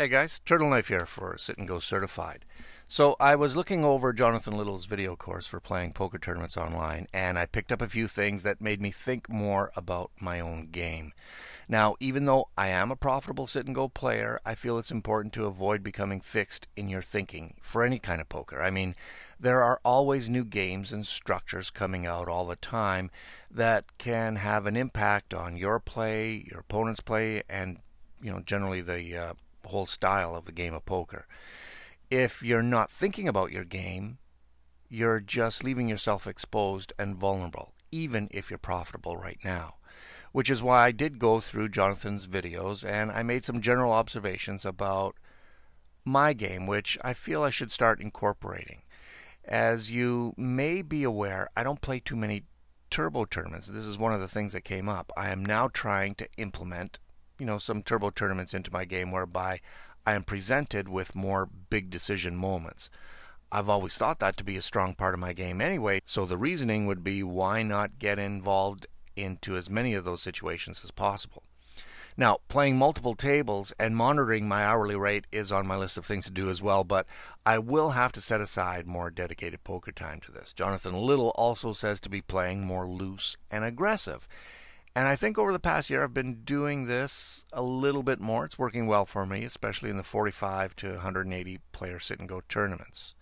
Hey guys, Turtle Knife here for Sit and Go Certified. So I was looking over Jonathan Little's video course for playing poker tournaments online, and I picked up a few things that made me think more about my own game. Now, even though I am a profitable sit and go player, I feel it's important to avoid becoming fixed in your thinking for any kind of poker. I mean, there are always new games and structures coming out all the time that can have an impact on your play, your opponent's play, and generally the whole style of the game of poker. If you're not thinking about your game, you're just leaving yourself exposed and vulnerable, even if you're profitable right now. Which is why I did go through Jonathan's videos and I made some general observations about my game, which I feel I should start incorporating. As you may be aware, I don't play too many turbo tournaments. This is one of the things that came up. I am now trying to implement some turbo tournaments into my game whereby I am presented with more big decision moments. I've always thought that to be a strong part of my game anyway, so the reasoning would be why not get involved into as many of those situations as possible. Now, playing multiple tables and monitoring my hourly rate is on my list of things to do as well, but I will have to set aside more dedicated poker time to this. Jonathan Little also says to be playing more loose and aggressive. And I think over the past year I've been doing this a little bit more. It's working well for me, especially in the 45 to 180 player sit and go tournaments.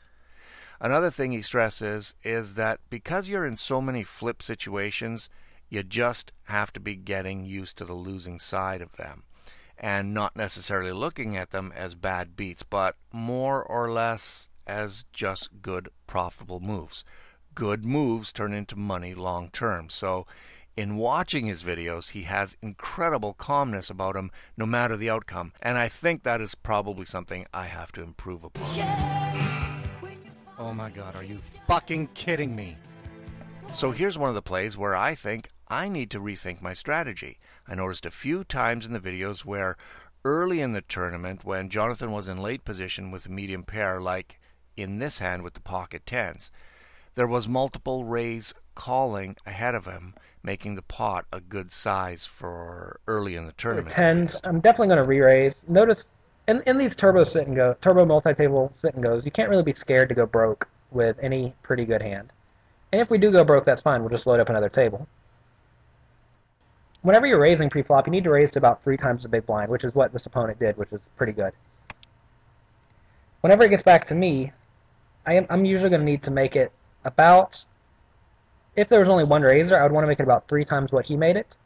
Another thing he stresses is that because you're in so many flip situations, you just have to be getting used to the losing side of them and not necessarily looking at them as bad beats, but more or less as just good profitable moves. Good moves turn into money long term. So in watching his videos, he has incredible calmness about him no matter the outcome, and I think that is probably something I have to improve upon. Oh my god, are you fucking kidding me? So here's one of the plays where I think I need to rethink my strategy. I noticed a few times in the videos where early in the tournament when Jonathan was in late position with a medium pair, like in this hand with the pocket tens, there was multiple raise calling ahead of him, making the pot a good size for early in the tournament. Tens, I'm definitely going to re-raise. Notice in these turbo sit and go, turbo multi-table sit and goes, you can't really be scared to go broke with any pretty good hand. And if we do go broke, that's fine. We'll just load up another table. Whenever you're raising pre-flop, you need to raise to about 3 times the big blind, which is what this opponent did, which is pretty good. Whenever it gets back to me, I'm usually going to need to make it about, if there was only one raiser, I would want to make it about 3 times what he made it.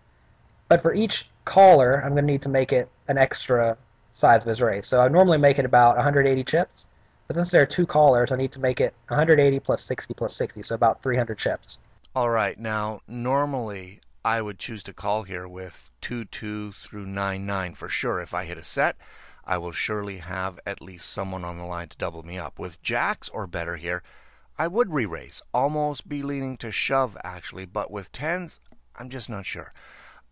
But for each caller, I'm going to need to make it an extra size of his raise. So I normally make it about 180 chips. But since there are 2 callers, I need to make it 180 plus 60 plus 60, so about 300 chips. Alright, now normally I would choose to call here with 2-2 through 9-9 for sure. If I hit a set, I will surely have at least someone on the line to double me up. With jacks or better here, I would re-raise, almost be leaning to shove actually, but with tens, I'm just not sure.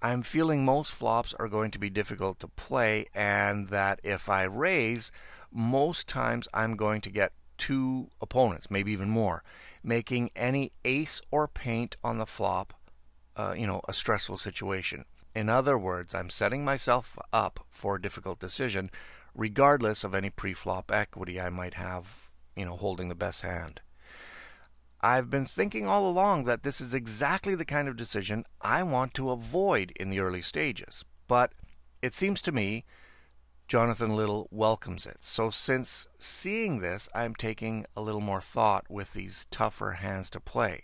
I'm feeling most flops are going to be difficult to play, and that if I raise, most times I'm going to get 2 opponents, maybe even more, making any ace or paint on the flop, a stressful situation. In other words, I'm setting myself up for a difficult decision, regardless of any pre-flop equity I might have, holding the best hand. I've been thinking all along that this is exactly the kind of decision I want to avoid in the early stages, but it seems to me Jonathan Little welcomes it. So since seeing this, I'm taking a little more thought with these tougher hands to play.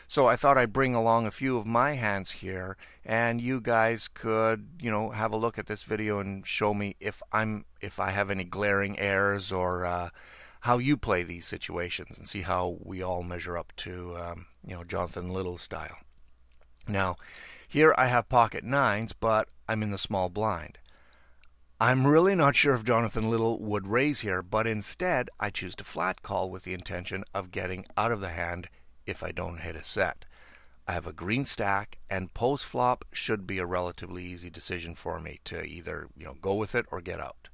So I thought I'd bring along a few of my hands here, and you guys could, have a look at this video and show me if I have any glaring errors or how you play these situations, and see how we all measure up to Jonathan Little's style. Now, here I have pocket nines, but I'm in the small blind. I'm really not sure if Jonathan Little would raise here, but instead I choose to flat call with the intention of getting out of the hand if I don't hit a set. I have a green stack, and post flop should be a relatively easy decision for me to either go with it or get out.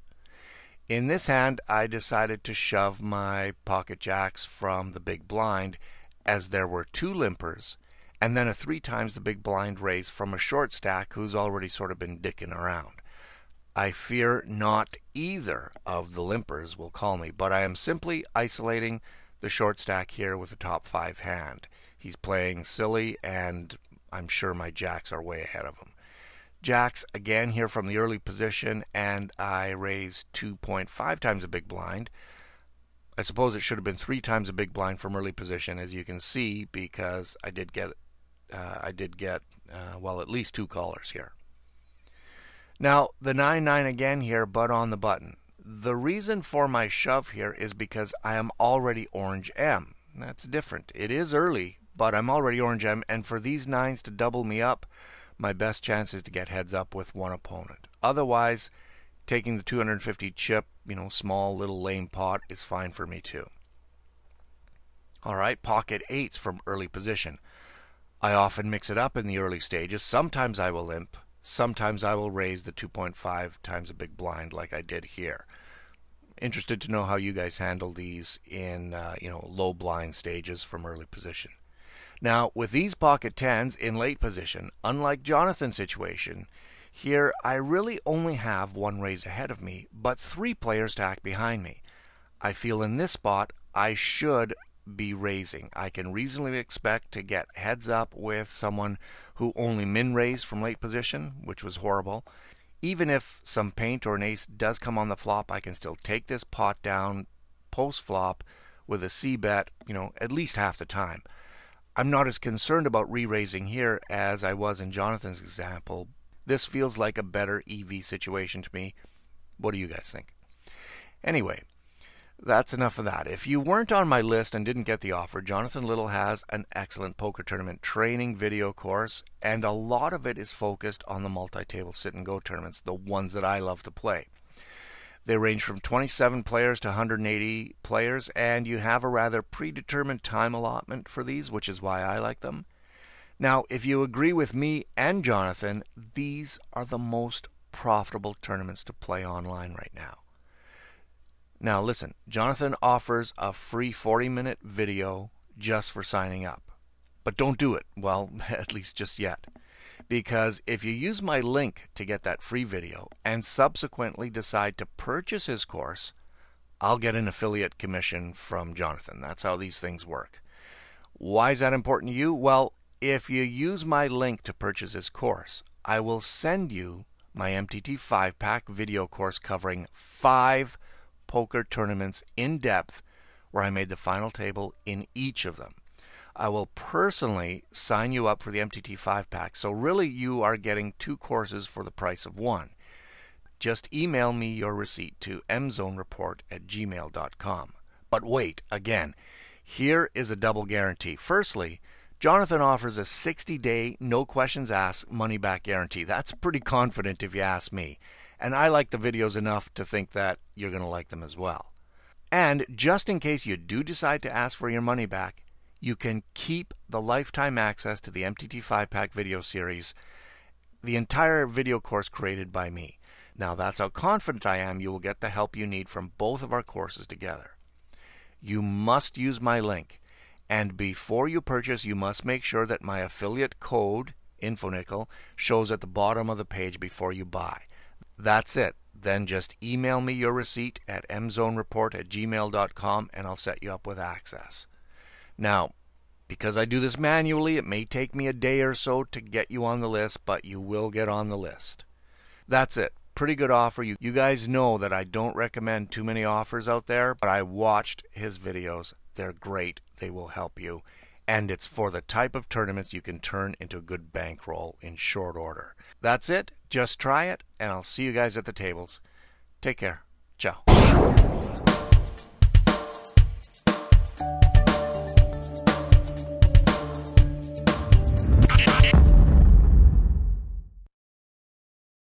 In this hand, I decided to shove my pocket jacks from the big blind, as there were 2 limpers, and then a 3 times the big blind raise from a short stack who's already sort of been dicking around. I fear not either of the limpers will call me, but I am simply isolating the short stack here with the top 5 hand. He's playing silly, and I'm sure my jacks are way ahead of him. Jacks again here from the early position, and I raise 2.5 times a big blind. I suppose it should have been 3 times a big blind from early position, as you can see, because I did get well, at least 2 callers here. Now the 9-9 again here, but on the button. The reason for my shove here is because I am already orange M. That's different. It is early, but I'm already orange M, and for these 9s to double me up, my best chance is to get heads up with one opponent. Otherwise, taking the 250 chip, small little lame pot is fine for me too. Alright, pocket 8s from early position. I often mix it up in the early stages. Sometimes I will limp. Sometimes I will raise the 2.5 times a big blind like I did here. Interested to know how you guys handle these in low blind stages from early position. Now with these pocket 10s in late position, unlike Jonathan's situation, here I really only have 1 raise ahead of me, but 3 players to act behind me. I feel in this spot I should be raising. I can reasonably expect to get heads up with someone who only min raised from late position, which was horrible. Even if some paint or an ace does come on the flop, I can still take this pot down post flop with a C bet, at least half the time. I'm not as concerned about re-raising here as I was in Jonathan's example. This feels like a better EV situation to me. What do you guys think? Anyway, that's enough of that. If you weren't on my list and didn't get the offer, Jonathan Little has an excellent poker tournament training video course, and a lot of it is focused on the multi-table sit-and-go tournaments, the ones that I love to play. They range from 27 players to 180 players, and you have a rather predetermined time allotment for these, which is why I like them. Now, if you agree with me and Jonathan, these are the most profitable tournaments to play online right now. Now listen, Jonathan offers a free 40-minute video just for signing up. But don't do it, well, at least just yet. Because if you use my link to get that free video and subsequently decide to purchase his course, I'll get an affiliate commission from Jonathan. That's how these things work. Why is that important to you? Well, if you use my link to purchase his course, I will send you my MTT 5-pack video course covering 5 poker tournaments in depth where I made the final table in each of them. I will personally sign you up for the MTT 5-pack, so really you are getting 2 courses for the price of 1. Just email me your receipt to mzonereport@gmail.com. But wait, again, here is a double guarantee. Firstly, Jonathan offers a 60-day, no questions asked, money-back guarantee. That's pretty confident if you ask me. And I like the videos enough to think that you're going to like them as well. And just in case you do decide to ask for your money back, you can keep the lifetime access to the MTT 5-pack video series, the entire video course created by me. Now that's how confident I am you will get the help you need from both of our courses together. You must use my link. And before you purchase, you must make sure that my affiliate code, InfoNickel, shows at the bottom of the page before you buy. That's it. Then just email me your receipt at mzonereport@gmail.com and I'll set you up with access. Now, because I do this manually, it may take me a day or so to get you on the list, but you will get on the list. That's it. Pretty good offer. You guys know that I don't recommend too many offers out there, but I watched his videos. They're great. They will help you. And it's for the type of tournaments you can turn into a good bankroll in short order. That's it. Just try it, and I'll see you guys at the tables. Take care. Ciao.